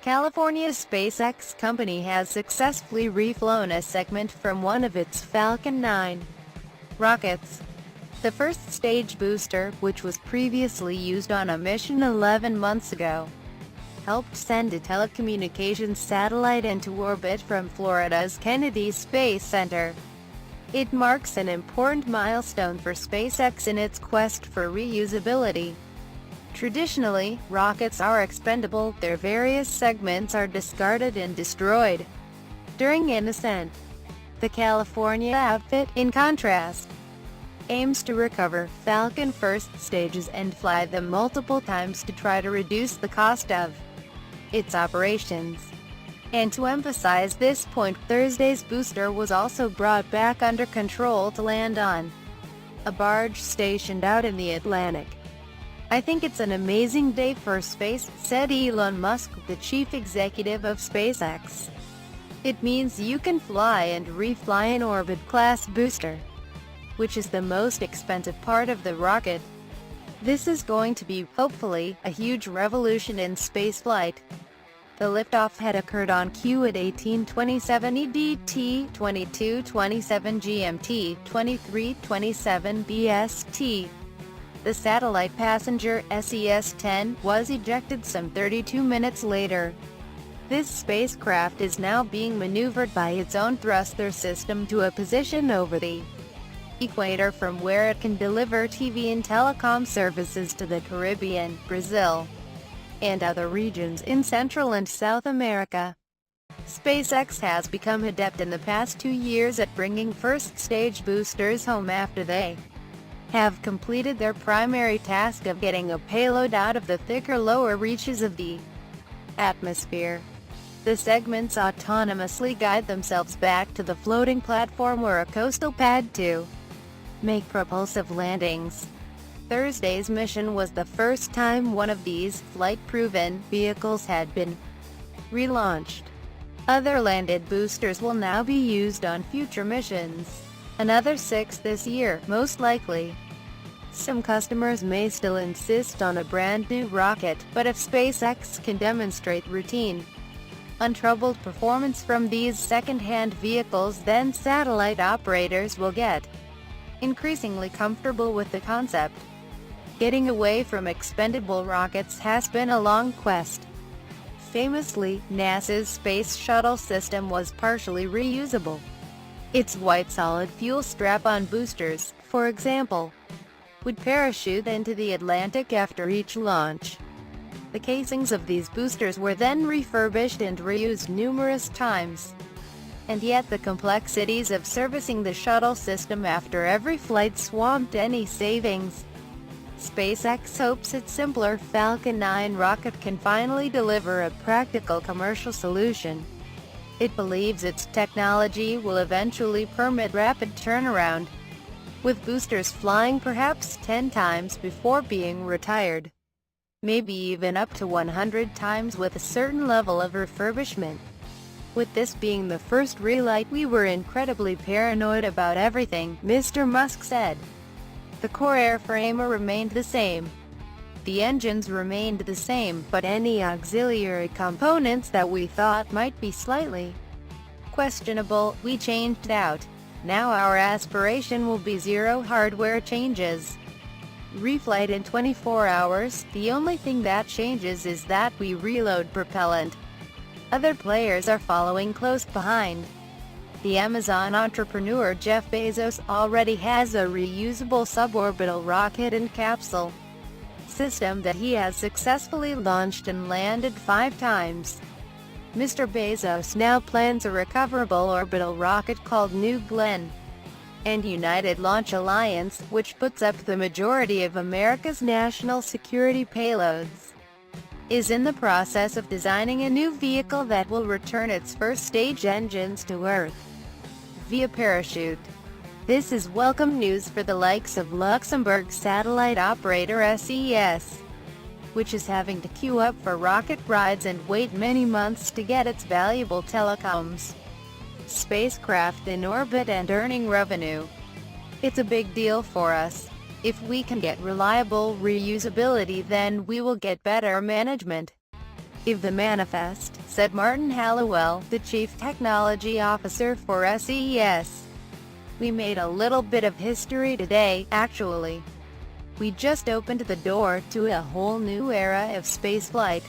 California's SpaceX company has successfully reflown a segment from one of its Falcon 9 rockets. The first stage booster, which was previously used on a mission 11 months ago, helped send a telecommunications satellite into orbit from Florida's Kennedy Space Center. It marks an important milestone for SpaceX in its quest for reusability. Traditionally, rockets are expendable, their various segments are discarded and destroyed during an ascent. The California outfit, in contrast, aims to recover Falcon first stages and fly them multiple times to try to reduce the cost of its operations. And to emphasize this point, Thursday's booster was also brought back under control to land on a barge stationed out in the Atlantic. "I think it's an amazing day for space," said Elon Musk, the chief executive of SpaceX. "It means you can fly and refly an orbit-class booster, which is the most expensive part of the rocket. This is going to be, hopefully, a huge revolution in spaceflight." The liftoff had occurred on cue at 18:27 EDT, 22:27 GMT, 23:27 BST. The satellite passenger, SES-10, was ejected some 32 minutes later. This spacecraft is now being maneuvered by its own thruster system to a position over the equator from where it can deliver TV and telecom services to the Caribbean, Brazil, and other regions in Central and South America. SpaceX has become adept in the past 2 years at bringing first-stage boosters home after they have completed their primary task of getting a payload out of the thicker lower reaches of the atmosphere. The segments autonomously guide themselves back to the floating platform or a coastal pad to make propulsive landings. Thursday's mission was the first time one of these flight-proven vehicles had been relaunched. Other landed boosters will now be used on future missions. Another 6 this year, most likely. Some customers may still insist on a brand new rocket, but if SpaceX can demonstrate routine, untroubled performance from these second-hand vehicles, then satellite operators will get increasingly comfortable with the concept. Getting away from expendable rockets has been a long quest. Famously, NASA's Space Shuttle system was partially reusable. Its white solid fuel strap-on boosters, for example, would parachute into the Atlantic after each launch. The casings of these boosters were then refurbished and reused numerous times. And yet the complexities of servicing the shuttle system after every flight swamped any savings. SpaceX hopes its simpler Falcon 9 rocket can finally deliver a practical commercial solution. It believes its technology will eventually permit rapid turnaround, with boosters flying perhaps 10 times before being retired. Maybe even up to 100 times with a certain level of refurbishment. "With this being the first relight, we were incredibly paranoid about everything," Mr. Musk said. "The core airframe remained the same. The engines remained the same, but any auxiliary components that we thought might be slightly questionable, we changed out. Now our aspiration will be zero hardware changes. Reflight in 24 hours, the only thing that changes is that we reload propellant. Other players are following close behind." The Amazon entrepreneur Jeff Bezos already has a reusable suborbital rocket and capsule system that he has successfully launched and landed 5 times. Mr. Bezos now plans a recoverable orbital rocket called New Glenn, and United Launch Alliance, which puts up the majority of America's national security payloads, is in the process of designing a new vehicle that will return its first stage engines to Earth via parachute. This is welcome news for the likes of Luxembourg satellite operator SES, which is having to queue up for rocket rides and wait many months to get its valuable telecoms spacecraft in orbit and earning revenue. "It's a big deal for us. If we can get reliable reusability, then we will get better management. The manifest," said Martin Halliwell, the Chief Technology Officer for SES. "We made a little bit of history today, actually. We just opened the door to a whole new era of spaceflight."